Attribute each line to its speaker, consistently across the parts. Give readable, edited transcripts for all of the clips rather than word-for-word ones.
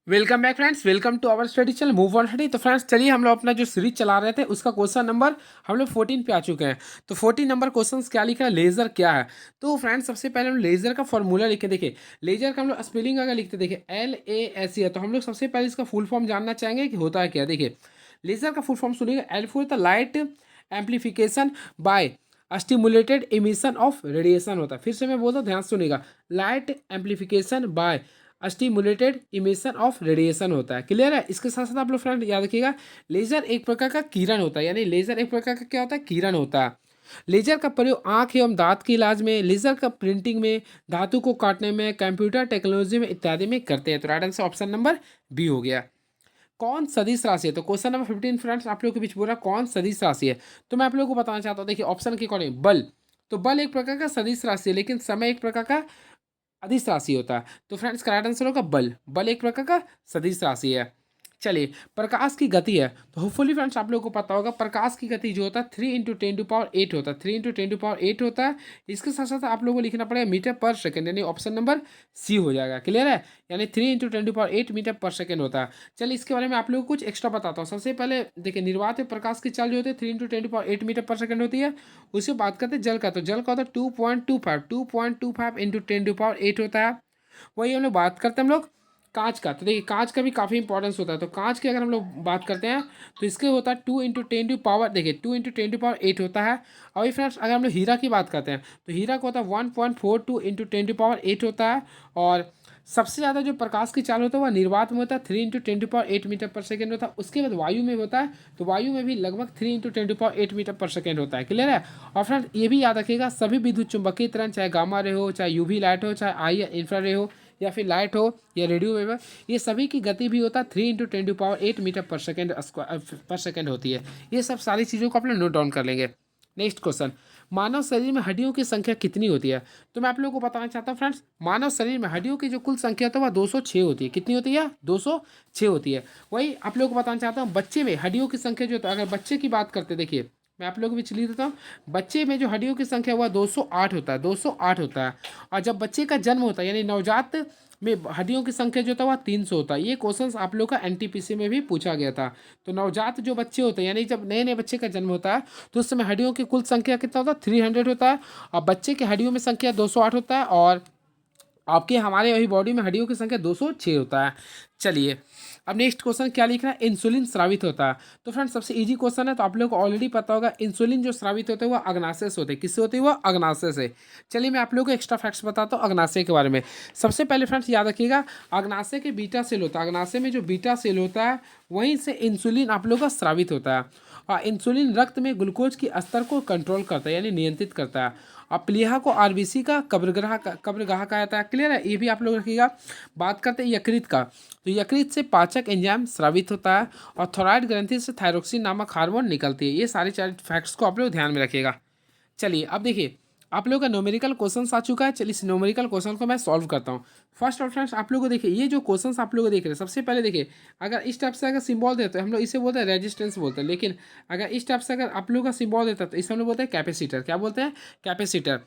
Speaker 1: Welcome back friends, welcome to our study channel move on study. तो friends चलिए, हम लोग अपना जो सीरीज चला रहे थे उसका क्वेश्चन नंबर हम लोग 14 पे आ चुके हैं। तो 14 नंबर क्वेश्चन क्या लिखा है, लेजर क्या है। तो फ्रेंड्स सबसे पहले हम लेजर का फॉर्मूला लिखे। देखिए लेजर का हम लोग स्पेलिंग अगर लिखते देखिए LASE है, तो हम लोग सबसे पहले इसका फुल फॉर्म जानना चाहेंगे कि होता है क्या। देखिए लेजर का फुल फॉर्म सुनिएगा, L for the light amplification by stimulated emission of radiation होता है। फिर से मैं बोलता हूँ, ध्यान से सुनिएगा, light amplification by stimulated emission of radiation होता है। क्लियर है। इसके साथ साथ आप लोग फ्रेंड याद रखिएगा, लेजर एक प्रकार का किरण होता है, यानी लेजर एक प्रकार का क्या होता है, किरण होता है। लेजर का प्रयोग आंख एवं दांत के इलाज में, लेजर का प्रिंटिंग में, धातु को काटने में, कंप्यूटर टेक्नोलॉजी में इत्यादि में करते हैं। तो right answer option number B हो गया। कौन सदिश राशि है। तो क्वेश्चन नंबर 15 फ्रेंड्स आप लोगों के बीच बोल रहा कौन सदिश राशि है। तो मैं आप लोगों को बताना चाहता हूँ, देखिए ऑप्शन के अकॉर्डिंग बल। तो बल एक प्रकार का सदिश राशि है, लेकिन समय एक प्रकार का अदिश राशि होता है। तो फ्रेंड्स करेक्ट आंसर होगा बल। बल एक प्रकार का सदिश राशि है। चलिए प्रकाश की गति है, तो होपफुली फ्रेंड्स आप लोगों को पता होगा, प्रकाश की गति जो होता है 3 × 10⁸ होता है। 3 × 10⁸ होता है। इसके साथ साथ आप लोगों को लिखना पड़ेगा मीटर पर सेकंड, यानी ऑप्शन नंबर सी हो जाएगा। क्लियर है। यानी 3 × 10⁸ मीटर पर सेकंड होता है। चलिए इसके बारे में आप लोगों को कुछ एक्स्ट्रा बताता हूँ। सबसे पहले देखिए, निर्वात में प्रकाश की चाल जो होती है 3 × 10⁸ मीटर पर सेकंड होती है। उससे बात करते हैं जल का, तो जल का होता है 2.25 इंटू 10⁸ होता है। वही हम लोग बात करते हैं हम लोग कांच का। तो देखिए कांच का भी काफ़ी इंपॉर्टेंस होता है। तो कांच की अगर हम लोग बात करते हैं तो इसके होता है 2 × 10⁸, देखिए 2 × 10⁸ होता है। और वही फ्रेंड्स अगर हम लोग हीरा की बात करते हैं तो हीरा का होता है 1.42 × 10⁸ होता है। और सबसे ज़्यादा जो प्रकाश की चाल होता है वह निर्वात में होता है, 3 × 10⁸ मीटर पर सेकेंड होता है। उसके बाद वायु में होता है, तो वायु में भी लगभग 3 × 10⁸ मीटर पर सेकेंड होता है। क्लियर है। और फ्रेंड्स ये भी याद रखिएगा, सभी विद्युत चुंबकीय तरंग, चाहे गामा रे हो, चाहे यूवी लाइट हो, चाहे आई इंफ्रा रे हो, या फिर लाइट हो या रेडियो वेव है, ये सभी की गति भी होता है 3 × 10⁸ मीटर पर सेकेंड होती है। ये सब सारी चीज़ों को आप लोग नोट डाउन कर लेंगे। नेक्स्ट क्वेश्चन, मानव शरीर में हड्डियों की संख्या कितनी होती है। तो मैं आप लोगों को बताना चाहता हूँ फ्रेंड्स, मानव शरीर में हड्डियों की जो कुल संख्या तो वह 206 होती है। कितनी होती है, 206 होती है। वही आप लोगों को बताना चाहता हूँ, बच्चे में हड्डियों की संख्या जो, तो अगर बच्चे की बात करते, देखिए मैं आप लोगों को भी चलिए देता हूँ, बच्चे में जो हड्डियों की संख्या हुआ 208 होता है, 208 होता है। और जब बच्चे का जन्म होता है, यानी नवजात में हड्डियों की संख्या जो था वह 300 होता है। ये क्वेश्चन आप लोग का NTPC में भी पूछा गया था। तो नवजात जो बच्चे होते हैं, यानी जब नए नए बच्चे का जन्म होता है, तो उस समय हड्डियों की कुल संख्या कितना होता है, 300 होता है। और बच्चे की हड्डियों में संख्या 208 होता है। और आपके हमारे वही बॉडी में हड्डियों की संख्या 206 होता है। चलिए अब नेक्स्ट क्वेश्चन क्या लिख रहा है, इंसुलिन स्रावित होता है। तो फ्रेंड्स सबसे इजी क्वेश्चन है, तो आप लोग को ऑलरेडी पता होगा, इंसुलिन जो स्रावित होते हैं वह अग्नाशय से होते हैं। किससे होते हैं, वह अग्नाशय से। चलिए मैं आप लोगों को एक्स्ट्रा फैक्ट्स बताता हूँ अग्नाशय के बारे में। सबसे पहले फ्रेंड्स याद रखिएगा, अग्नाशय के बीटा सेल होता है, अग्नाशय में जो बीटा सेल होता है वहीं से इंसुलिन आप लोग का स्रावित होता है। और इंसुलिन रक्त में ग्लूकोज की स्तर को कंट्रोल करता है, यानी नियंत्रित करता है। और प्लीहा को RBC का कब्रगाह कहा जाता है। क्लियर है। ये भी आप लोग रखिएगा। बात करते हैं यकृत का, तो यकृत से पाचक एंजाइम स्रावित होता है। और थोराइड ग्रंथि से थायरोक्सिन नामक हार्मोन निकलती है। ये सारे चार फैक्ट्स को आप लोग ध्यान में रखिएगा। चलिए अब देखिए, आप लोगों का न्यूमेरिकल क्वेश्चन आ चुका है। चलिए इस न्यूमेरिकल क्वेश्चन को मैं सॉल्व करता हूँ। फर्स्ट ऑफ फ्रेंड्स आप लोगों को देखिए, ये जो क्वेश्चन आप लोग देख रहे हैं, सबसे पहले देखिए, अगर इस टाइप से अगर सिंबल देते हैं हम लोग इसे बोलते हैं रेजिस्टेंस बोलते हैं। लेकिन अगर इस टाइप से अगर आप लोग का सिंबल देता है तो इसे हम लोग बोलते हैं कैपेसिटर। क्या बोलते हैं, कैपेसिटर।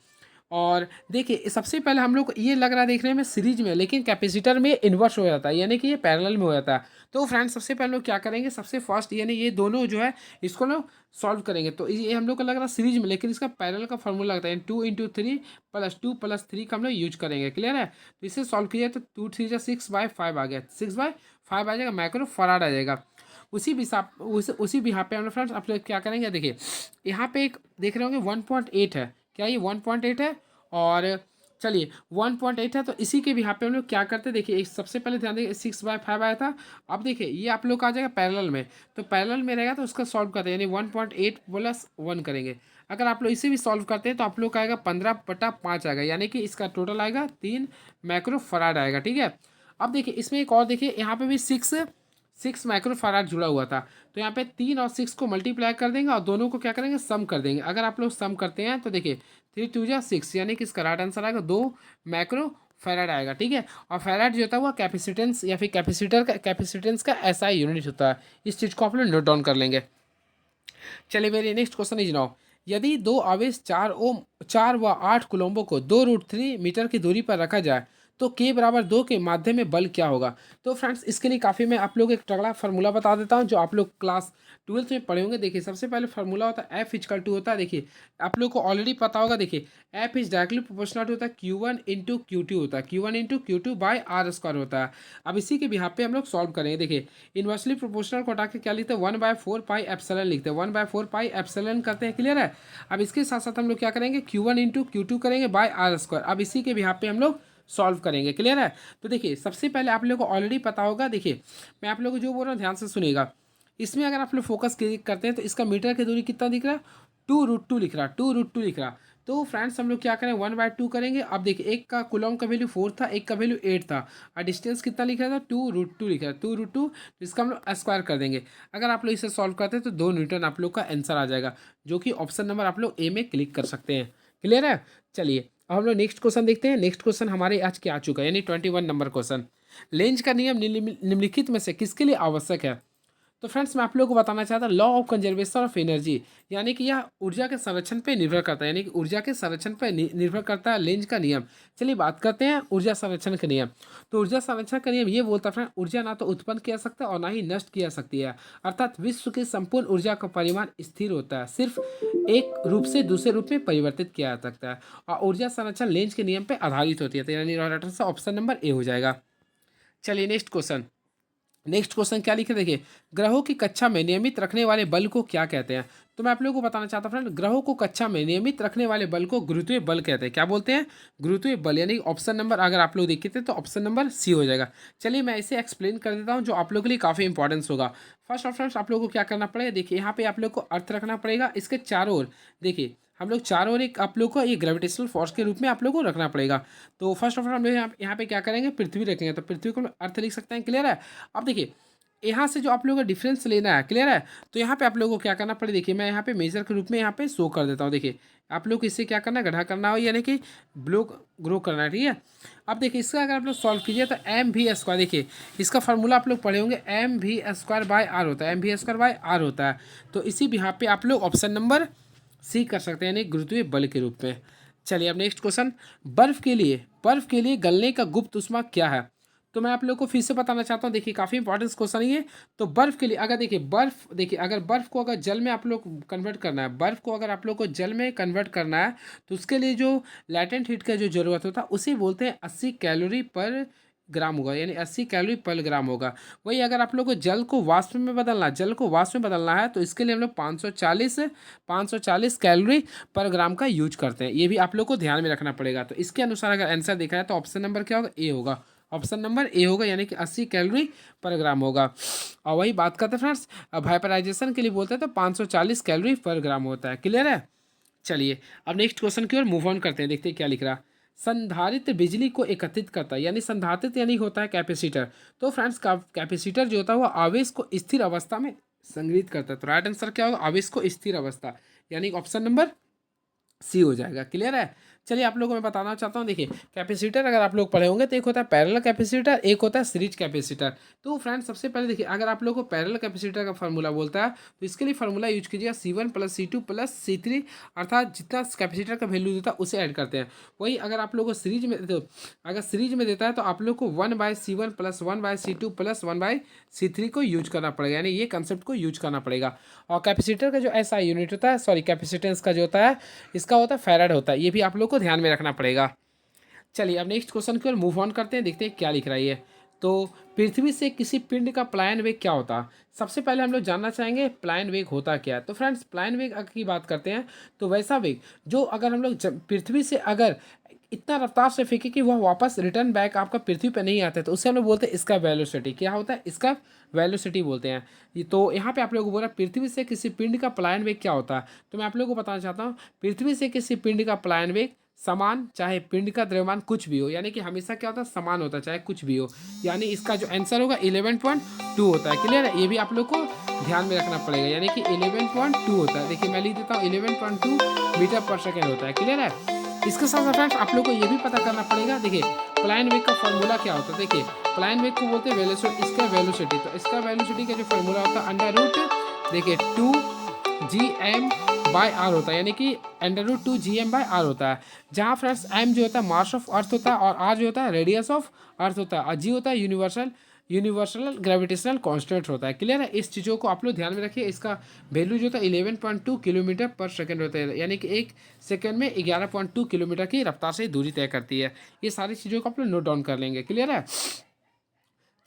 Speaker 1: और देखिए सबसे पहले हम लोग को ये लग रहा है देखने में सीरीज में, लेकिन कैपेसिटर में इन्वर्स हो जाता है, यानी कि ये पैरेलल में हो जाता है। तो फ्रेंड्स सबसे पहले लोग क्या करेंगे, सबसे फर्स्ट यानी ये दोनों जो है इसको लोग सॉल्व करेंगे। तो ये हम लोग को लग रहा है सीरीज में, लेकिन इसका पैरेलल का फॉर्मूला लगता है 2 × 3 + 2 + 3 का हम लोग यूज करेंगे। क्लियर है। तो इसे सॉल्व किया तो 2 × 3 = 6/5 आ गया, 6/5 आ जाएगा, माइक्रो फराड आ जाएगा। उसी बिहार पे हम लोग फ्रेंड्स आप लोग क्या करेंगे, देखिए यहाँ पे एक देख रहे होंगे 1.8 है। क्या ये 1.8 है। और चलिए 1.8 है, तो इसी के भी यहाँ पे हम लोग क्या करते हैं, देखिए सबसे पहले ध्यान देखिए 6/5 आया था। अब देखिए ये आप लोग का आ जाएगा पैरेलल में, तो पैरेलल में रहेगा तो उसका सॉल्व करते हैं, यानी 1.8 + 1 करेंगे। अगर आप लोग इसे भी सॉल्व करते हैं तो आप लोग का आएगा 15/5 आएगा, यानी कि इसका टोटल आएगा 3 माइक्रो फराड आएगा। ठीक है। अब देखिए इसमें एक और देखिए, यहाँ पे भी 6 माइक्रो फराड जुड़ा हुआ था। तो यहाँ पे 3 और 6 को मल्टीप्लाई कर देंगे और दोनों को क्या करेंगे, सम कर देंगे। अगर आप लोग सम करते हैं तो देखिए 3 × 2 = 6, यानी कि इसका राइट आंसर आएगा 2 माइक्रो फैराड आएगा। ठीक है। और फैराड जो होता है वो कैपेसिटेंस या फिर कैपेसिटेंस का SI यूनिट होता है। इस चीज़ को आप लोग नोट डाउन कर लेंगे। चलिए मेरी नेक्स्ट क्वेश्चन इज नाउ, यदि दो आवेश 4 व 8 कोलंबो को 2√3 मीटर की दूरी पर रखा जाए तो k बराबर 2 के माध्यम में बल क्या होगा। तो फ्रेंड्स इसके लिए काफ़ी मैं आप लोग एक तगड़ा फार्मूला बता देता हूँ जो आप लोग क्लास 12th में पढ़े होंगे। देखिए सबसे पहले फार्मूला होता है F इक्वल टू होता है, देखिए आप लोग को ऑलरेडी पता होगा। देखिए F इज डायरेक्टली प्रोपोर्शनल होता है Q1 इंटू Q2 होता है, Q1 into Q2 by are square होता है। अब इसी के बिहाफ पे हम लोग सॉल्व करेंगे। देखिए इन्वर्सली प्रोपोर्शनल को हटा के क्या लिखते हैं 1/4 पाई एप्सिलॉन लिखते हैं, 1/4 पाई एप्सिलॉन करते हैं। क्लियर है। अब इसके साथ साथ हम लोग क्या करेंगे Q1 इंटू Q2 करेंगे बाई आर स्क्वायर। अब इसी के बिहाफ पे हम लोग सॉल्व करेंगे। क्लियर है। तो देखिए सबसे पहले आप लोगों को ऑलरेडी पता होगा। देखिए मैं आप लोगों को जो बोल रहा हूँ ध्यान से सुनिएगा। इसमें अगर आप लोग फोकस क्लिक करते हैं तो इसका मीटर की दूरी कितना दिख रहा है, 2√2 लिख रहा, 2√2 लिख रहा। तो फ्रेंड्स हम लोग क्या करें 1/2 करेंगे। अब देखिए एक का कूलम का वैल्यू 4 था, एक का वैल्यू 8 था, और डिस्टेंस कितना लिख रहा था 2√2 लिख रहा है, 2√2। तो इसका हम लोग स्क्वायर कर देंगे। अगर आप लोग इसे सॉल्व करते हैं तो 2 न्यूटन आप लोग का आंसर आ जाएगा, जो कि ऑप्शन नंबर आप लोग ए में क्लिक कर सकते हैं। क्लियर है। चलिए अब हम लोग नेक्स्ट क्वेश्चन देखते हैं। नेक्स्ट क्वेश्चन हमारे आज क्या आ चुका है, यानी 21 नंबर क्वेश्चन। लेंज का नियम निम्नलिखित में से किसके लिए आवश्यक है। तो फ्रेंड्स मैं आप लोगों को बताना चाहता हूँ law of conservation of energy, यानी कि यह ऊर्जा के संरक्षण पे निर्भर करता है, यानी कि ऊर्जा के संरक्षण पे निर्भर करता है लेंज का नियम। चलिए बात करते हैं ऊर्जा संरक्षण का नियम। तो ऊर्जा संरक्षण का नियम ये बोलता है फ्रेंड ऊर्जा ना तो उत्पन्न किया जा सकता है और ना ही नष्ट किया जा सकती है, अर्थात विश्व की संपूर्ण ऊर्जा का परिमाण स्थिर होता है, सिर्फ एक रूप से दूसरे रूप में परिवर्तित किया जा सकता है, और ऊर्जा संरक्षण लेंज के नियम पर आधारित होती है। तो यानी ऑप्शन नंबर ए हो जाएगा। चलिए नेक्स्ट क्वेश्चन। नेक्स्ट क्वेश्चन क्या लिखे देखिए, ग्रहों की कक्षा में नियमित रखने वाले बल को क्या कहते हैं। तो मैं आप लोगों को बताना चाहता हूँ फ्रेंड, ग्रहों को कक्षा में नियमित रखने वाले बल को गुरुत्वीय बल कहते हैं। क्या बोलते हैं, गुरुत्वीय बल। यानी ऑप्शन नंबर अगर आप लोग देखते थे तो ऑप्शन नंबर सी हो जाएगा। चलिए मैं इसे एक्सप्लेन कर देता हूँ जो आप लोगों के लिए काफ़ी इंपॉर्टेंस होगा। फर्स्ट ऑफ फ्रेंड्स आप लोगों को क्या करना पड़ेगा, देखिए यहाँ पे आप लोग को अर्थ रखना पड़ेगा, इसके चारों ओर देखिए हम लोग चारों ओर एक आप लोग को ये ग्रेविटेशनल फोर्स के रूप में आप लोग को रखना पड़ेगा। तो फर्स्ट ऑफ ऑल हम लोग यहाँ पे क्या करेंगे, पृथ्वी रखेंगे, तो पृथ्वी को अर्थ लिख सकते हैं। क्लियर है। अब देखिए यहाँ से जो आप लोगों का डिफरेंस लेना है। क्लियर है। तो यहाँ पे आप लोगों को क्या करना पड़े, देखिए मैं यहाँ पे मेजर के रूप में यहाँ पे शो कर देता हूँ। देखिए आप लोग को इससे क्या करना है, गड्ढा करना हो, यानी कि ब्लॉक ग्रो करना है। ठीक है। अब देखिए इसका अगर आप लोग सॉल्व कीजिए तो mv², देखिए इसका फार्मूला आप लोग पढ़े होंगे, mv²/r होता है, mv²/r होता है। तो इसी बिहाफ पे आप लोग ऑप्शन नंबर सी कर सकते हैं, यानी गुरुत्वीय बल के रूप में। चलिए अब नेक्स्ट क्वेश्चन, बर्फ के लिए गलने का गुप्त ऊष्मा क्या है। तो मैं आप लोग को फिर से बताना चाहता हूँ, देखिए काफ़ी इंपॉर्टेंट क्वेश्चन है ये। तो बर्फ़ के लिए अगर देखिए अगर बर्फ़ को अगर जल में आप लोग कन्वर्ट करना है, बर्फ़ को अगर आप लोग को जल में कन्वर्ट करना है तो उसके लिए जो लैटेंट हीट का जो ज़रूरत होता है उसे बोलते हैं 80 कैलोरी पर ग्राम होगा, यानी 80 कैलोरी पर ग्राम होगा। वही अगर आप लोग को जल को वाष्प में बदलना है तो इसके लिए हम लोग 540 कैलोरी पर ग्राम का यूज करते हैं। ये भी आप लोग को ध्यान में रखना पड़ेगा। तो इसके अनुसार अगर आंसर देखा है तो ऑप्शन नंबर क्या होगा, ए होगा। ऑप्शन नंबर ए होगा, यानी कि 80 कैलोरी पर ग्राम होगा। और वही बात करते हैं फ्रेंड्स, अब हाइपराइजेशन के लिए बोलते हैं तो 540 कैलोरी पर ग्राम होता है। क्लियर है। चलिए अब नेक्स्ट क्वेश्चन की ओर मूव ऑन करते हैं, देखते हैं क्या लिख रहा है। संधारित्र बिजली को एकत्रित करता है, यानी संधारित्र यानी होता है कैपेसिटर। तो फ्रेंड्स कैपेसिटर जो होता है वो आवेश को स्थिर अवस्था में संग्रहित करता है। तो राइट आंसर क्या होगा, आवेश को स्थिर अवस्था, यानी ऑप्शन नंबर सी हो जाएगा। क्लियर है। चलिए आप लोगों को मैं बताना चाहता हूँ, देखिए कैपेसिटर अगर आप लोग पढ़े होंगे तो एक होता है पैरेलल कैपेसिटर, एक होता है सीरीज कैपेसिटर। तो फ्रेंड्स सबसे पहले देखिए अगर आप लोगों को पैरेलल कैपेसिटर का फार्मूला बोलता है तो इसके लिए फार्मूला यूज कीजिएगा C1 + C2 + C3, अर्थात जितना कैपेसिटर का वैल्यू देता है उसे ऐड करते हैं। वही अगर आप लोगों को सीरीज में देता है तो आप लोग को 1/C1 + 1/C2 + 1/C3 को यूज करना पड़ेगा, यानी ये कंसेप्ट को यूज करना पड़ेगा। और कैपेसिटर का जो ऐसा यूनिट होता है, सॉरी कैपेसिटेंस का जो होता है इसका होता है फैराड होता है। ये भी आप लोग को ध्यान में रखना पड़ेगा। चलिए अब नेक्स्ट क्वेश्चन की ओर मूव ऑन करते हैं, देखते हैं क्या लिख रहा है ये। तो पृथ्वी से किसी पिंड का पलायन वेग क्या होता है। सबसे पहले हम लोग जानना चाहेंगे पलायन वेग होता क्या है। तो फ्रेंड्स पलायन वेग की बात करते हैं तो वैसा वेग जो अगर हम लोग पृथ्वी से अगर इतना रफ्तार से फेंके कि वह वापस रिटर्न बैक आपका पृथ्वी पर नहीं आता है तो उससे हम लोग बोलते हैं इसका वेलोसिटी। क्या होता है, इसका वेलोसिटी बोलते हैं। तो यहाँ पे आप लोगों को बोला पृथ्वी से किसी पिंड का पलायन वेग क्या होता है। तो मैं आप लोगों को बताना चाहता हूँ पृथ्वी से किसी पिंड का पलायन वेग समान, चाहे पिंड का द्रव्यमान कुछ भी हो, यानी कि हमेशा क्या होता है, समान होता है चाहे कुछ भी हो, यानी इसका जो आंसर होगा 11.2 होता है। क्लियर है। ये भी आप लोग को ध्यान में रखना पड़ेगा, यानी कि 11.2 होता है। देखिए मैं लिख देता हूँ 11.2 मीटर पर सेकेंड होता है। क्लियर है। इसके साथ साथ फ्रेंड्स आप लोग को ये भी पता करना पड़ेगा, देखिए पलायन वेग का फॉर्मूला क्या होता है। देखिए पलायन वेग को बोलते हैं वेलोसिटी, इसका वेलोसिटी। तो इसका वेलोसिटी का जो फॉर्मूला होता है अंडर रूट देखिए 2 gm बाय आर होता है, यानी कि √2 GM/r होता है। जहाँ फ्रेंड्स m जो होता है मास ऑफ अर्थ होता है और r जो होता है रेडियस ऑफ अर्थ होता है और g होता है यूनिवर्सल ग्रेविटेशनल कांस्टेंट होता है। क्लियर है? इस चीज़ों को आप लोग ध्यान में रखिए। इसका वैल्यू जो होता है 11.2 किलोमीटर पर सेकंड होता है, यानी कि एक सेकंड में 11.2 किलोमीटर की रफ्तार से दूरी तय करती है। ये सारी चीज़ों को आप लोग नोट डाउन कर लेंगे। क्लियर है?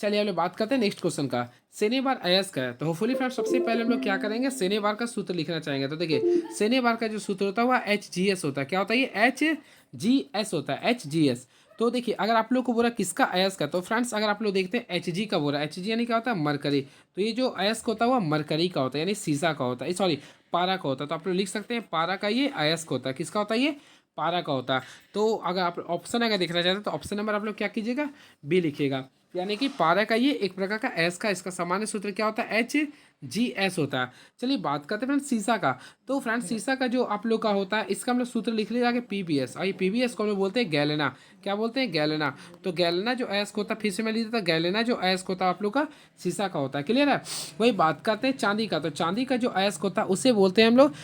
Speaker 1: चलिए हम लोग बात करते हैं नेक्स्ट क्वेश्चन का। सेने बार अयस्क है, तो होपफुली फ्रेंड्स सबसे पहले हम लोग क्या करेंगे, सेने बार का सूत्र लिखना चाहेंगे। तो देखिए सेने बार का जो सूत्र होता है वह HGS होता है। क्या होता है? ये HGS होता है, HGS। तो देखिए अगर आप लोग को बोला किसका अयस्क है, तो फ्रेंड्स अगर आप लोग देखते हैं Hg का बोला, Hg यानी क्या होता है? मरकरी। तो ये जो अयस्क होता है वह मरकरी का होता है, यानी सीसा का होता है, सॉरी पारा का होता है। तो आप लोग लिख सकते हैं पारा का ये अयस्क होता है। किसका होता है? ये पारा का होता है। तो अगर आप ऑप्शन अगर देखना चाहते हैं तो ऑप्शन नंबर आप लोग क्या कीजिएगा? बी लिखिएगा। यानी कि पारा का ये एक प्रकार का एस का, इसका सामान्य सूत्र क्या होता है? HGS होता है। चलिए बात करते हैं फ्रेंड्स सीसा का। तो फ्रेंड्स सीसा का जो आप लोग का होता है इसका हम लोग सूत्र लिख लीजिए आगे PBS, और ये PBS को हम लोग बोलते हैं गैलेना। क्या बोलते हैं? गैलेना। तो गैलेना जो अयस्क होता है, फिर से मैं लिख देता, गैलेना जो अयस्क होता है आप लोग का सीसा का होता है। क्लियर है? वही बात करते हैं चांदी का। तो चांदी का जो अयस्क होता है उसे बोलते हैं हम लोग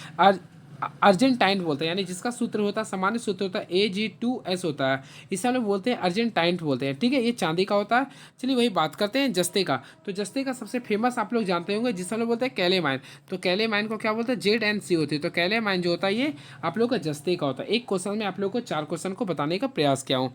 Speaker 1: अर्जेंटाइन बोलते हैं, यानी जिसका सूत्र होता है, सामान्य सूत्र होता है Ag2S होता है। इसे हम लोग बोलते हैं अर्जेंटाइन बोलते हैं। ठीक है? ये चांदी का होता है। चलिए वही बात करते हैं जस्ते का। तो जस्ते का सबसे फेमस आप लोग जानते होंगे जिसे हम लोग बोलते हैं कैलेमाइन। तो कैलेमाइन को क्या बोलते हैं? ZNC होती है। तो कैलेमाइन जो होता है ये आप लोग का जस्ते का होता है। एक क्वेश्चन में आप लोग को 4 क्वेश्चन को बताने का प्रयास किया हूँ।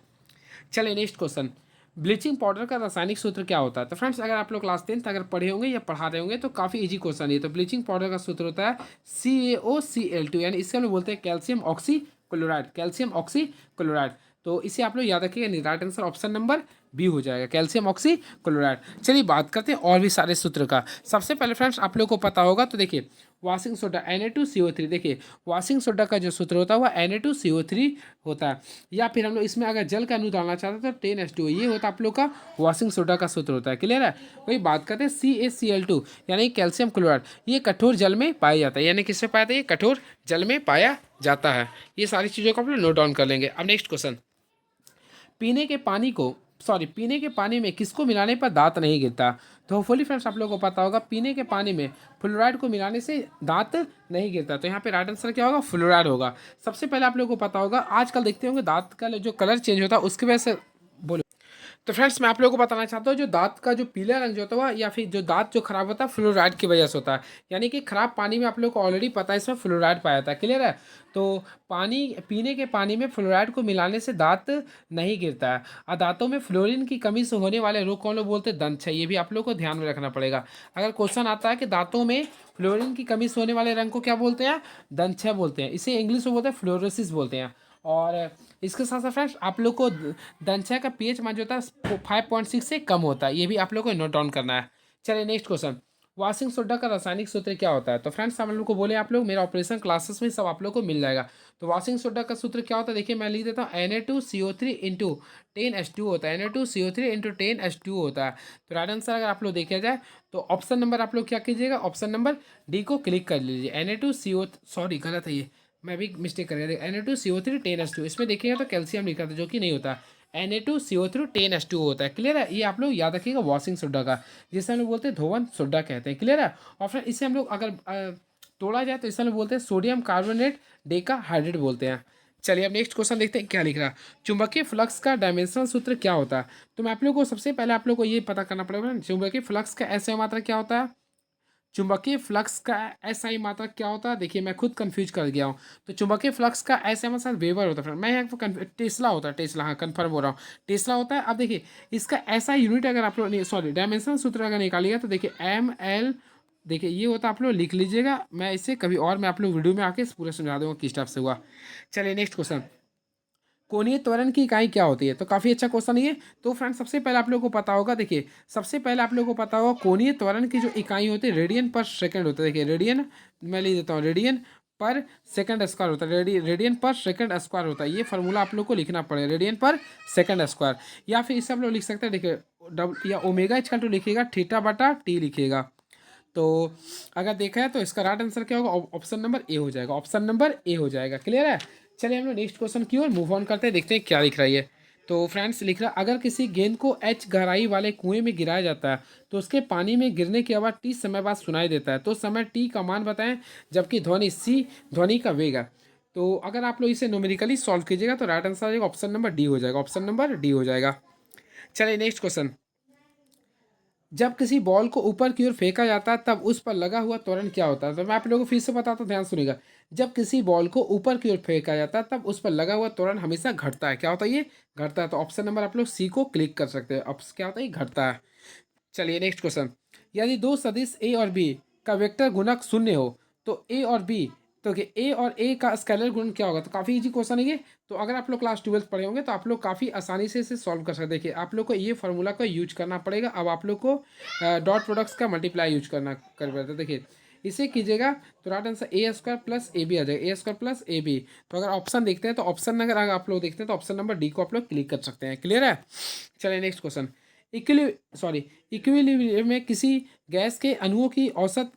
Speaker 1: चलिए नेक्स्ट क्वेश्चन। ब्लीचिंग पाउडर का रासायनिक सूत्र क्या होता है? तो फ्रेंड्स अगर आप लोग क्लास 10th अगर पढ़े होंगे या पढ़ा रहे होंगे तो काफ़ी इजी क्वेश्चन है। तो ब्लीचिंग पाउडर का सूत्र होता है CaOCl2, यानी इससे हम लोग बोलते हैं calcium oxy chloride, calcium oxy chloride. तो इसे आप लोग याद रखिएगा, right answer option number B हो जाएगा, कैल्शियम ऑक्सी क्लोराइड। चलिए बात करते हैं और भी सारे सूत्र का। सबसे पहले फ्रेंड्स आप लोग को पता होगा, तो देखिए वॉशिंग सोडा Na2CO3, देखिए वॉशिंग सोडा का जो सूत्र होता है वह Na2CO3 होता है। या फिर हम लोग इसमें अगर जल का अणु डालना चाहते हैं तो 10H2O, ये होता है आप लोग का वॉशिंग सोडा का सूत्र होता है। क्लियर है? वही बात करते हैं CaCl2, यानी कैल्शियम क्लोराइड। ये कठोर जल में पाया जाता है, यानी किसमें पाया जाता है? ये कठोर जल में पाया जाता है। ये सारी चीज़ों को आप लोग नोट डाउन कर लेंगे। अब नेक्स्ट क्वेश्चन। पीने के पानी में किसको मिलाने पर दांत नहीं गिरता? तो होपफुली फ्रेंड्स आप लोगों को पता होगा, पीने के पानी में फ्लोराइड को मिलाने से दांत नहीं गिरता। तो यहाँ पे राइट आंसर क्या होगा? फ्लोराइड होगा। सबसे पहले आप लोगों को पता होगा आजकल देखते होंगे दांत का जो कलर चेंज होता है उसकी वजह से। बोलो। तो फ्रेंड्स मैं आप लोगों को बताना चाहता हूँ, जो दांत का जो पीला रंग जो होता है या फिर जो दांत जो खराब होता है फ्लोराइड की वजह से होता है। यानी कि खराब पानी में आप लोग को ऑलरेडी पता है इसमें फ्लोराइड पाया जाता है। क्लियर है? तो पानी, पीने के पानी में फ्लोराइड को मिलाने से दांत नहीं गिरता है। और दांतों में फ्लोरीन की कमी से होने वाले रोग कौन लोग बोलते हैं? दंत क्षय। ये भी आप लोग को ध्यान में रखना पड़ेगा। अगर क्वेश्चन आता है कि दांतों में फ्लोरीन की कमी से होने वाले रंग को क्या बोलते हैं? दंत क्षय बोलते हैं। इसे इंग्लिश में बोलते हैं फ्लोरोसिस बोलते हैं। और इसके साथ साथ फ्रेंड्स आप लोग को दंशा का पीएच मान जो होता है 5.6 से कम होता है। ये भी आप लोग को नोट डाउन करना है। चलिए नेक्स्ट क्वेश्चन। वॉशिंग सोडा का रासायनिक सूत्र क्या होता है? तो फ्रेंड्स हम लोग को बोले आप लोग, मेरा ऑपरेशन क्लासेस में सब आप लोग को मिल जाएगा। तो वॉशिंग सोडा का सूत्र क्या होता है? देखिए मैं लिख देता हूँ Na2CO3 इंटू 10H2 होता है। Na2CO3 इंटू 10H2 होता है। तो राइट आंसर अगर आप लोग देखा जाए तो ऑप्शन नंबर आप लोग क्या कीजिएगा? ऑप्शन नंबर डी को क्लिक कर लीजिए। Na2CO, सॉरी गलत है ये, मैं भी मिस्टेक कर गया। Na2CO3 10H2, इसमें देखिएगा तो कैल्शियम लिखा था जो कि नहीं होता। Na2CO3 10H2 होता है। क्लियर है? ये आप लोग याद रखिएगा वॉशिंग सोडा का, जिसे हम लोग बोलते हैं धोवन सोडा कहते हैं। क्लियर है? और फिर इसे हम लोग अगर तोड़ा जाए तो इसे हम लोग बोलते हैं सोडियम कार्बोनेट डेका हाइड्रेट बोलते हैं। चलिए अब नेक्स्ट क्वेश्चन देखते हैं क्या लिख रहा है। चुंबकीय फ्लक्स का डायमेंशनल सूत्र क्या होता है? तो मैं आप लोग को सबसे पहले आप लोग को ये पता करना पड़ेगा, चुंबकीय फ्लक्स का SI मात्रा क्या होता है? चुंबकीय फ्लक्स का SI मात्रक क्या होता है? देखिए मैं खुद कंफ्यूज कर गया हूँ। तो चुंबकीय फ्लक्स का SI मतलब वेबर होता है फ्रेंड, मैं यहाँ पर टेस्ला होता है, टेस्ला, हाँ कन्फर्म हो रहा हूँ, टेस्ला होता है। अब देखिए इसका SI यूनिट अगर आप लोग, सॉरी डायमेंशनल सूत्र अगर निकालिएगा तो देखिए ML, देखिए ये होता है, आप लोग लिख लीजिएगा। मैं इसे कभी और मैं आप लोग वीडियो में आके पूरा समझा दूंगा किस टाइप से हुआ। चलिए नेक्स्ट क्वेश्चन। कोणीय त्वरण की इकाई क्या होती है? तो काफ़ी अच्छा क्वेश्चन है ये। तो फ्रेंड्स सबसे पहले आप लोगों को पता होगा, देखिए सबसे पहले आप लोगों को पता होगा कोणीय त्वरण की जो इकाई होती है रेडियन पर सेकंड होता है। देखिए रेडियन, मैं लिख देता हूँ, रेडियन पर सेकंड स्क्वायर होता है। रेडियन पर सेकंड स्क्वायर होता है। ये फार्मूला आप लोग को लिखना पड़ेगा, रेडियन पर सेकंड स्क्वायर। या फिर इसे आप लोग लिख सकते हैं, देखिए डबल या ओमेगा इक्वल टू लिखिएगा थीटा बटा टी लिखिएगा। तो अगर देखा है तो इसका राइट आंसर क्या होगा? ऑप्शन नंबर ए हो जाएगा, ऑप्शन नंबर ए हो जाएगा। क्लियर है? चलिए हम लोग नेक्स्ट क्वेश्चन की ओर मूव ऑन करते हैं, देखते हैं क्या लिख रहा है ये। तो फ्रेंड्स लिख रहा, अगर किसी गेंद को एच गहराई वाले कुएं में गिराया जाता है तो उसके पानी में गिरने की आवाज़ टी समय बाद सुनाई देता है, तो समय टी का मान बताएं, जबकि ध्वनि सी ध्वनि का वेग है। तो अगर आप लोग इसे न्यूमेरिकली सॉल्व कीजिएगा तो राइट आंसर आ जाएगा ऑप्शन नंबर डी हो जाएगा, ऑप्शन नंबर डी हो जाएगा। चलिए नेक्स्ट क्वेश्चन। जब किसी बॉल को ऊपर की ओर फेंका जाता है तब उस पर लगा हुआ त्वरण क्या होता है? तो मैं आप लोगों को फिर से बताता हूँ, ध्यान सुनिएगा। जब किसी बॉल को ऊपर की ओर फेंका जाता है तब उस पर लगा हुआ त्वरण हमेशा घटता है। क्या होता है ये? घटता है। तो ऑप्शन नंबर आप लोग सी को क्लिक कर सकते हैं। अब क्या होता है? ये घटता है। चलिए नेक्स्ट क्वेश्चन। यदि दो सदिश ए और बी का वेक्टर गुणक शून्य हो तो ए और बी, तो ए और ए का स्केलर गुणन क्या होगा? तो काफ़ी इजी क्वेश्चन है ये। तो अगर आप लोग क्लास 12th पढ़े होंगे तो आप लोग काफ़ी आसानी से इसे सॉल्व कर सकते हैं। देखिए आप लोग को ये फार्मूला का यूज करना पड़ेगा। अब आप लोग को डॉट प्रोडक्ट्स का मल्टीप्लाई यूज करना कर पड़ता है। देखिए इसे कीजिएगा तो right answer A square plus A B आ जाएगा, A square plus A B. तो अगर ऑप्शन देखते हैं तो ऑप्शन अगर आप लोग देखते हैं तो ऑप्शन नंबर डी को आप लोग क्लिक कर सकते हैं। क्लियर है? चलिए नेक्स्ट क्वेश्चन। इक्विलिब्रियम में किसी गैस के अणुओं की औसत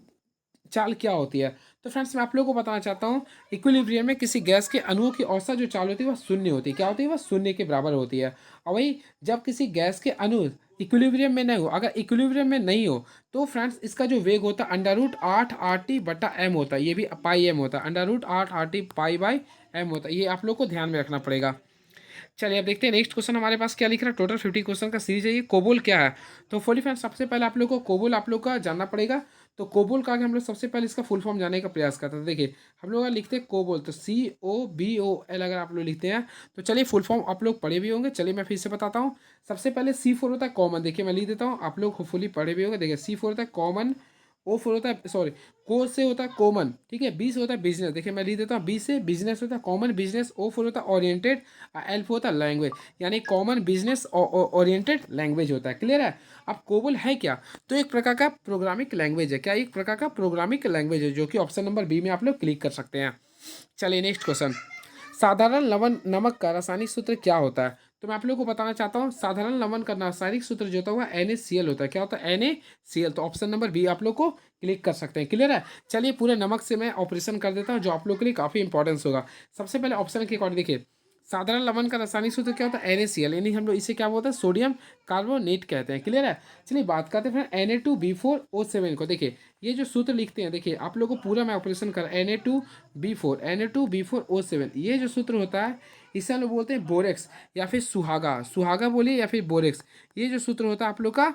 Speaker 1: चाल क्या होती है? तो फ्रेंड्स मैं आप लोगों को बताना चाहता हूँ, इक्विलिब्रियम में किसी गैस के अणुओं की औसत जो चाल होती है वह शून्य होती है। क्या होती है? वह शून्य के बराबर होती है। और वही जब किसी गैस के अणु इक्विलिब्रियम में नहीं हो, अगर इक्विलिब्रियम में नहीं हो तो फ्रेंड्स इसका जो वेग होता है √8 RT/m होता है। ये भी पाई एम होता है, √8 RT/m होता है। ये आप लोग को ध्यान में रखना पड़ेगा। चलिए अब देखते हैं नेक्स्ट क्वेश्चन हमारे पास क्या लिख रहा है। टोटल 50 क्वेश्चन का सीरीज है ये। कोबोल क्या है? तो फॉली फ्रेंड्स सबसे पहले आप लोग को कोबोल आप लोग का जानना पड़ेगा। तो कोबोल का आगे हम लोग सबसे पहले इसका फुल फॉर्म जानने का प्रयास करते हैं। तो देखिए हम लोग अगर लिखते हैं कोबोल तो COBOL अगर आप लोग लिखते हैं तो चलिए फुल फॉर्म आप लोग पढ़े भी होंगे। चलिए मैं फिर से बताता हूँ। सबसे पहले C4 होता है कॉमन। देखिए मैं लिख देता हूँ, आप लोग होपफुली पढ़े भी होंगे। देखिए C4 होता है कॉमन, O4 होता है, सॉरी, को से होता है कॉमन, ठीक है। बी से होता है बिजनेस। देखिए मैं लिख देता हूँ, बी से बिजनेस होता है कॉमन बिजनेस। O4 होता है ओरिएंटेड, L4 होता है लैंग्वेज, यानी कॉमन बिजनेस ओरिएंटेड लैंग्वेज होता है। क्लियर है? अब कोबोल है क्या? तो एक प्रकार का प्रोग्रामिंग लैंग्वेज है। क्या? एक प्रकार का प्रोग्रामिंग लैंग्वेज है, जो कि ऑप्शन नंबर बी में आप लोग क्लिक कर सकते हैं। चलिए नेक्स्ट क्वेश्चन। साधारण लवण नमक का रासायनिक सूत्र क्या होता है? तो मैं आप लोगों को बताना चाहता हूँ, साधारण लवण का रासायनिक सूत्र जो होता है वह NaCl होता है। क्या होता है? NaCl। तो ऑप्शन नंबर बी आप लोग को क्लिक कर सकते हैं। क्लियर है? चलिए पूरे नमक से मैं ऑपरेशन कर देता हूँ जो आप लोग के लिए काफ़ी इंपॉर्टेंस होगा। सबसे पहले ऑप्शन के अकॉर्डिंग देखिए, साधारण लवण का रासायनिक सूत्र क्या होता है? NaCl, यानी हम लोग इसे क्या बोलते हैं? सोडियम कार्बोनेट कहते हैं। क्लियर है? चलिए बात करते हैं फिर Na2B4O7 को। देखिए ये जो सूत्र लिखते हैं, देखिए आप लोग को पूरा मैं ऑपरेशन कर, Na2B4O7, ये जो सूत्र होता है इसे हम लोग बोलते हैं बोरेक्स या फिर सुहागा। सुहागा बोलिए या फिर बोरेक्स। ये जो सूत्र होता है आप लोग का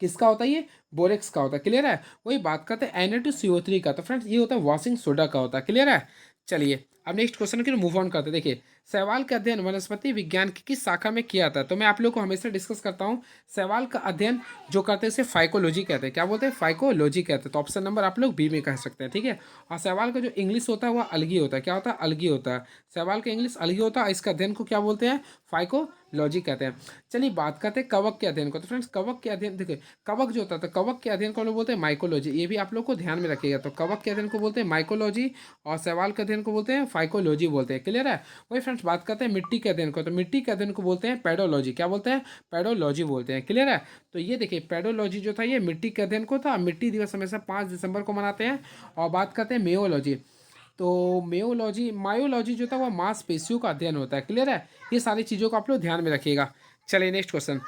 Speaker 1: किसका होता है? ये बोरेक्स का होता है। क्लियर है? वही बात करते हैं Na2CO3 का। तो फ्रेंड्स ये होता है वॉशिंग सोडा का होता है। क्लियर है? चलिए अब नेक्स्ट क्वेश्चन की मूव ऑन करते हैं। देखिए शैवाल का अध्ययन वनस्पति विज्ञान की किस शाखा में किया जाता है? तो मैं आप लोग को हमेशा डिस्कस करता हूँ, शैवाल का अध्ययन जो करते हैं उसे फाइकोलॉजी कहते हैं। क्या बोलते हैं? फाइकोलॉजी कहते हैं। तो ऑप्शन नंबर आप लोग बी में कह सकते हैं। ठीक है? और शैवाल का जो इंग्लिश होता है वह अलगी होता है। क्या होता है? अलगी होता है। शैवाल का इंग्लिश अलगी होता है। इसका अध्ययन को क्या बोलते हैं? फाइकोलॉजी कहते हैं। चलिए बात करते हैं कवक के अध्ययन को। तो फ्रेंड्स कवक के अध्ययन देखिए, कवक जो होता है तो कवक के अध्ययन को हम लोग बोलते हैं माइकोलॉजी। ये भी आप लोग को ध्यान में रखिएगा। तो कवक के अध्ययन को बोलते हैं माइकोलॉजी और शैवाल के अध्ययन को बोलते हैं फाइकोलॉजी बोलते हैं। क्लियर है? वही फ्रेंड्स बात करते हैं मिट्टी के अध्ययन को। तो मिट्टी के अध्ययन को बोलते हैं पेडोलॉजी। क्या बोलते हैं? पेडोलॉजी बोलते हैं। क्लियर है? तो ये देखिए पेडोलॉजी जो था ये मिट्टी के अध्ययन को था। मिट्टी दिवस हमेशा 5 दिसंबर को मनाते हैं। और बात करते हैं मेओलॉजी। तो मेओलॉजी मायोलॉजी जो था वह मांसपेशियों का अध्ययन होता है। क्लियर है? ये सारी चीज़ों को आप लोग ध्यान में रखिएगा। चलिए नेक्स्ट क्वेश्चन।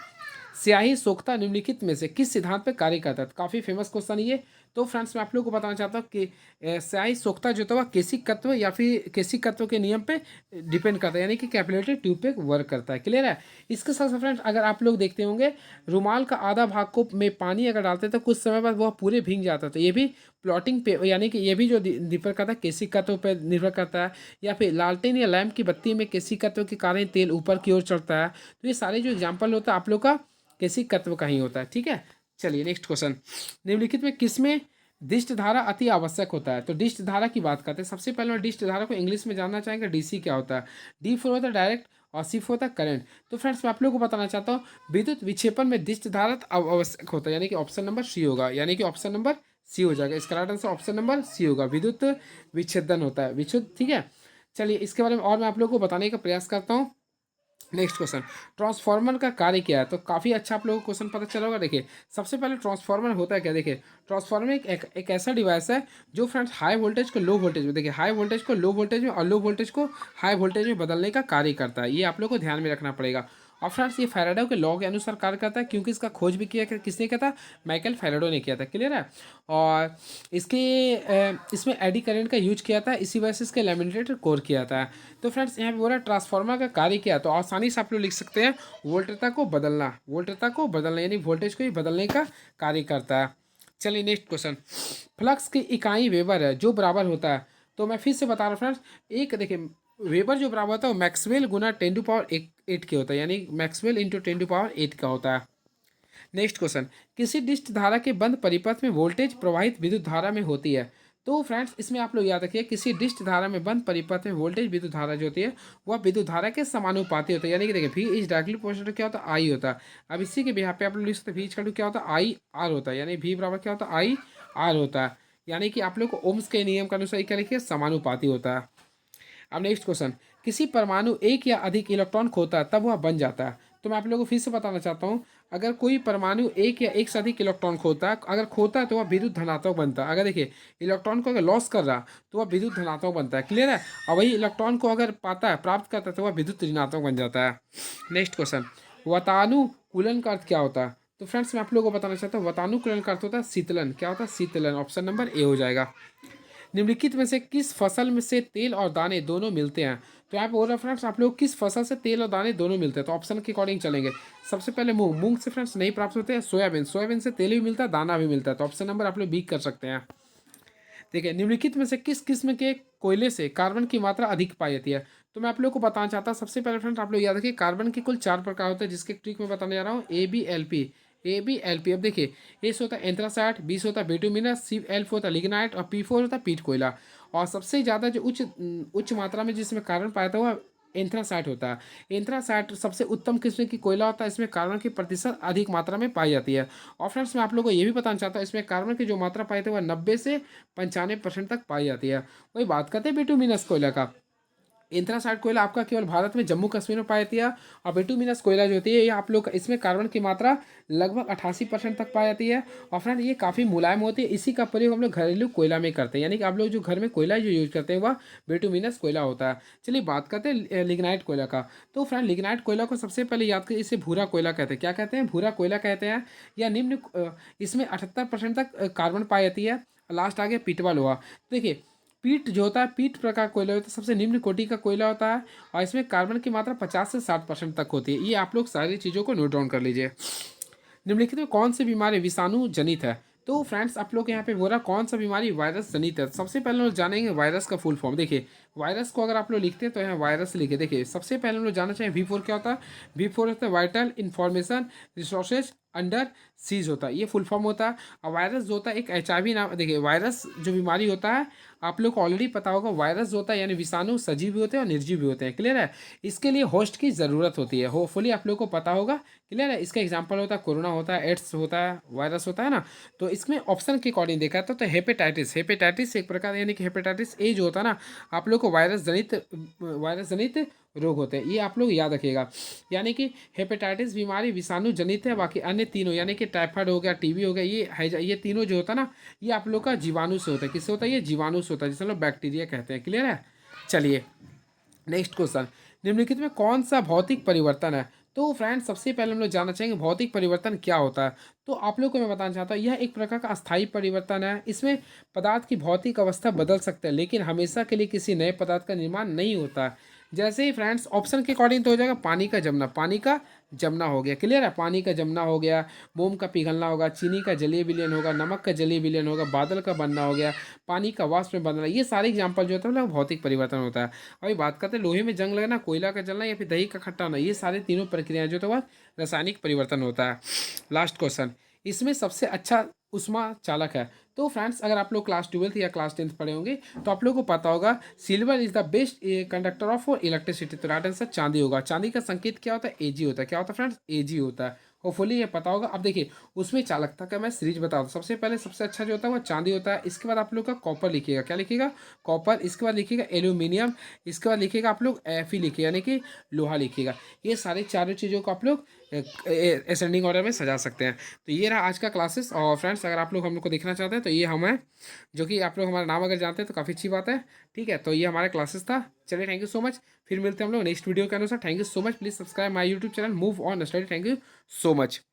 Speaker 1: स्याही सोखता निम्नलिखित में से किस सिद्धांत पे कार्य करता है? तो काफ़ी फेमस क्वेश्चन ये। तो फ्रेंड्स मैं आप लोगों को बताना चाहता हूँ कि स्याही सोखता जो था वह केशिकत्व या फिर केशिकत्व के नियम पे डिपेंड करता है, यानी कि कैपिलरी ट्यूब पे वर्क करता है। क्लियर है? इसके साथ साथ फ्रेंड्स अगर आप लोग देखते होंगे, रुमाल का आधा भाग को में पानी अगर डालते तो कुछ समय बाद वह पूरे भीग जाता है। तो ये भी प्लॉटिंग पे, यानी कि ये भी जो निर्भर करता है केशिकत्व पे निर्भर करता है। या फिर लालटेन या लैंप की बत्ती में केशिकत्व के कारण तेल ऊपर की ओर चढ़ता है। तो ये सारे जो एग्जाम्पल होता है आप लोग का केशिकत्व का ही होता है। ठीक है? चलिए नेक्स्ट क्वेश्चन। निम्नलिखित में किसमें दिष्ट धारा अति आवश्यक होता है? तो दिष्ट धारा की बात करते हैं। सबसे पहले मैं दिष्ट धारा को इंग्लिश में जानना चाहेंगे, DC क्या होता है। D4 होता है डायरेक्ट और C4 होता है करंट। तो फ्रेंड्स मैं आप लोगों को बताना चाहता हूँ, विद्युत विक्षेपण में दिष्ट धारा आवश्यक होता है, यानी कि ऑप्शन नंबर सी होगा, यानी कि ऑप्शन नंबर सी हो जाएगा। इसका right answer option number C होगा, विद्युत विच्छेदन होता है, विच्छुद। ठीक है? चलिए इसके बारे में और मैं आप लोगों को बताने का प्रयास करता हूँ। नेक्स्ट क्वेश्चन, ट्रांसफार्मर का कार्य क्या है? तो काफ़ी अच्छा आप लोगों को क्वेश्चन पता चला होगा। देखिए सबसे पहले ट्रांसफार्मर होता है क्या? देखिए ट्रांसफार्मर एक ऐसा डिवाइस है जो फ्रेंड्स हाई वोल्टेज को लो वोल्टेज में, देखिए हाई वोल्टेज को लो वोल्टेज में और लो वोल्टेज को हाई वोल्टेज में बदलने का कार्य करता है। ये आप लोग को ध्यान में रखना पड़ेगा। और फ्रेंड्स ये फैराडे के लॉ के अनुसार कार्य करता है, क्योंकि इसका खोज भी किसने किया था? माइकल फैराडे ने किया था। क्लियर है? और इसके इसमें एडी करंट का यूज किया था, इसी वजह से इसके लैमिनेटेड कोर किया था। तो फ्रेंड्स यहाँ पे बोला ट्रांसफार्मर का कार्य क्या है, तो आसानी से आप लोग लिख सकते हैं वोल्टेज को बदलना, वोल्टेज को बदलना यानी वोल्टेज को ही बदलने का कार्य करता है। चलिए नेक्स्ट क्वेश्चन, फ्लक्स की इकाई वेबर है जो बराबर होता है। तो मैं फिर से बता रहा हूँ फ्रेंड्स, एक देखिए वेबर जो बराबर होता है वो मैक्सवेल गुना 10⁸ के होता है, यानी मैक्सवेल इंटू 10⁸ का होता है। नेक्स्ट क्वेश्चन, किसी डिस्क धारा के बंद परिपथ में वोल्टेज प्रवाहित विद्युत धारा में होती है। तो फ्रेंड्स इसमें आप लोग याद रखिए, किसी डिस्क धारा में बंद परिपथ में वोल्टेज विद्युत धारा जो होती है वह विद्युत धारा के समानुपाती होता है। यानी कि देखिए V इज डायरेक्टली प्रोपोर्शनल क्या होता है? आई होता है। अब इसी के यहाँ पे आप लोग लिख सकते हैं V इज क्या होता है? आई आर होता है, यानी V बराबर क्या होता है? आई आर होता है। यानी कि आप लोग को ओम्स के नियम के अनुसार क्या लिखिए? समानुपाती होता है। अब नेक्स्ट क्वेश्चन, किसी परमाणु एक या अधिक इलेक्ट्रॉन खोता है तब वह बन जाता है। तो मैं आप लोगों को फिर से बताना चाहता हूँ, अगर कोई परमाणु एक या एक से अधिक इलेक्ट्रॉन खोता है, अगर खोता है तो वह विद्युत धनात्मक बनता है। अगर देखिए इलेक्ट्रॉन को अगर लॉस कर रहा तो वह विद्युत धनात्मक बनता है। क्लियर है? और वही इलेक्ट्रॉन को अगर पाता है, प्राप्त करता है, तो वह विद्युत ऋणात्मक बन जाता है। नेक्स्ट क्वेश्चन, वातानुकूलन का अर्थ क्या होता है? तो फ्रेंड्स मैं आप लोगों को बताना चाहता हूँ, वातानुकूलन का अर्थ होता है शीतलन। क्या होता है? शीतलन। ऑप्शन नंबर ए हो जाएगा। निम्नलिखित में से किस फसल में से तेल और दाने दोनों मिलते हैं? तो यहाँ पे बोल रहा फ्रेंड्स, आप लोग किस फसल से तेल और दाने दोनों मिलते हैं? तो ऑप्शन के अकॉर्डिंग चलेंगे। सबसे पहले मूंग, मूंग से फ्रेंड्स नहीं प्राप्त होते हैं। सोयाबीन, सोयाबीन से तेल भी मिलता है, दाना भी मिलता है। तो ऑप्शन नंबर आप लोग बी कर सकते हैं। देखिए निम्नलिखित में से किस किस्म के कोयले से कार्बन की मात्रा अधिक पाई जाती है? तो मैं आप लोग को बताना चाहता हूँ, सबसे पहले फ्रेंड्स आप लोग याद रखिए कार्बन के कुल 4 प्रकार होते हैं, जिसके ट्रिक में बताने जा रहा हूँ। A B L P. अब देखिए एस होता है एंथ्रासाइट, बी होता है बिटुमिनस, सी एल होता है लिग्नाइट और P4 होता है पीट कोयला। और सबसे ज़्यादा जो उच्च मात्रा में जिसमें कार्बन पाया था वह एंथ्रासाइट होता है। एंथ्रासाइट सबसे उत्तम किस्म की कोयला होता है, इसमें कार्बन की प्रतिशत अधिक मात्रा में पाई जाती है। और फ्रेंड्स मैं आप लोगों को ये भी बताना चाहता हूँ, इसमें कार्बन की जो मात्रा पाई जाती है वह 90 से 95% तक पाई जाती है। वही बात करते हैं बिटुमिनस कोयला का। एंथ्रासाइट कोयला आपका केवल भारत में जम्मू कश्मीर में पाई जाती है। और बिटुमिनस कोयला जो होती है ये आप लोग इसमें कार्बन की मात्रा लगभग 88% तक पाई जाती है। और फ्रेंड ये काफ़ी मुलायम होती है, इसी का प्रयोग हम लोग घरेलू कोयला में करते हैं। यानी कि आप लोग जो घर में कोयला जो यूज करते हैं वह बिटुमिनस कोयला होता है। चलिए बात करते हैं लिग्नाइट कोयला का। तो फ्रेंड लिग्नाइट कोयला को सबसे पहले याद करिए, इसे भूरा कोयला कहते हैं। क्या कहते हैं? भूरा कोयला कहते हैं। या निम्न इसमें 78% तक कार्बन पाई जाती है। लास्ट आ गया पीटवा लोहा। देखिए पीट जो होता है, पीट प्रकार कोयला होता है, सबसे निम्न कोटि का कोयला होता है। और इसमें कार्बन की मात्रा 50 से 60% तक होती है। ये आप लोग सारी चीज़ों को नोट डाउन कर लीजिए। निम्नलिखित में कौन सी बीमारी विषाणु जनित है? तो फ्रेंड्स आप लोग यहाँ पे बोल रहा कौन सा बीमारी वायरस जनित है। सबसे पहले हम लोग जानेंगे वायरस का फुल फॉर्म। देखिए वायरस को अगर आप लोग लिखते हैं तो यहाँ वायरस लिखे। देखिए सबसे पहले हम लोग जानना चाहिए V4 क्या होता है। V4 होता है vital information resources under seize होता है, ये फुल फॉर्म होता है। और वायरस जो होता है एक HIV नाम, देखिए वायरस जो बीमारी होता है आप लोग को ऑलरेडी पता होगा, वायरस जो होता है यानी विषाणु सजीव भी होते हैं और निर्जीव भी होते हैं। क्लियर है? इसके लिए होस्ट की ज़रूरत होती है, होपफुली आप लोग को पता होगा। क्लियर है? इसका एग्जाम्पल होता है कोरोना होता है, एड्स होता है, वायरस होता है ना। तो इसमें ऑप्शन के अकॉर्डिंग देखा तो हेपेटाइटिस, हेपेटाइटिस एक प्रकार यानी कि हेपेटाइटिस ए जो होता है ना, आप लोग को वायरस जनित रोग होते हैं, ये आप लोग याद रखिएगा। यानी कि हेपेटाइटिस बीमारी विषाणु जनित है, बाकी अन्य तीनों यानी कि टाइफाइड हो गया, टीबी हो गया, ये तीनों जो होता है ना, ये आप लोग का जीवाणु से होता है। किससे होता है? ये जीवाणु से होता है, जिसे हम लोग बैक्टीरिया कहते हैं। क्लियर है? चलिए नेक्स्ट क्वेश्चन, निम्नलिखित में कौन सा भौतिक परिवर्तन है? तो फ्रेंड्स सबसे पहले हम लोग जानना चाहेंगे भौतिक परिवर्तन क्या होता है। तो आप लोग को मैं बताना चाहता हूँ यह एक प्रकार का अस्थायी परिवर्तन है। इसमें पदार्थ की भौतिक अवस्था बदल सकता है, लेकिन हमेशा के लिए किसी नए पदार्थ का निर्माण नहीं होता है। जैसे ही फ्रेंड्स ऑप्शन के अकॉर्डिंग तो हो जाएगा पानी का जमना, पानी का जमना हो गया। क्लियर है? पानी का जमना हो गया, मोम का पिघलना होगा, चीनी का जलीय विलयन होगा, नमक का जलीय विलयन होगा, बादल का बनना हो गया, पानी का वाष्प में बदलना। ये सारे एग्जाम्पल जो होता है वो भौतिक परिवर्तन होता है। अभी बात करते हैं लोहे में जंग लगना, कोयला का जलना या फिर दही का खट्टा होना, ये सारे तीनों प्रक्रियाएं जो तो वह रासायनिक परिवर्तन होता है। लास्ट क्वेश्चन, इसमें सबसे अच्छा उष्मा चालक है। तो फ्रेंड्स अगर आप लोग क्लास 12th या क्लास 10th पढ़े होंगे तो आप लोगों को पता होगा silver is the best conductor of electricity. तो राइट आंसर चांदी होगा। चांदी का संकेत क्या होता है? Ag होता है। क्या होता है फ्रेंड्स? Ag होता है। होपफुली ये पता होगा। अब देखिए उसमें चालकता का मैं सीरीज बता दूँ। सबसे पहले सबसे अच्छा जो होता है वो चांदी होता है, इसके बाद आप लोग का कॉपर लिखिएगा, क्या लिखिएगा, कॉपर, इसके बाद लिखिएगा एल्यूमिनियम, इसके बाद लिखिएगा आप लोग Fe लिखिएगा यानी कि लोहा लिखिएगा। ये सारी चारों चीज़ों को आप लोग असेंडिंग ऑर्डर में सजा सकते हैं। तो ये रहा आज का क्लासेस। और फ्रेंड्स अगर आप लोग हम लोग को देखना चाहते हैं तो ये हम हैं, जो कि आप लोग हमारा नाम अगर जानते हैं तो काफ़ी अच्छी बात है। ठीक है, तो ये हमारा क्लासेस था। चलिए थैंक यू सो मच, फिर मिलते हैं हम लोग नेक्स्ट वीडियो के अनुसार। Thank you so much, please subscribe my YouTube channel move on study. Thank you so much.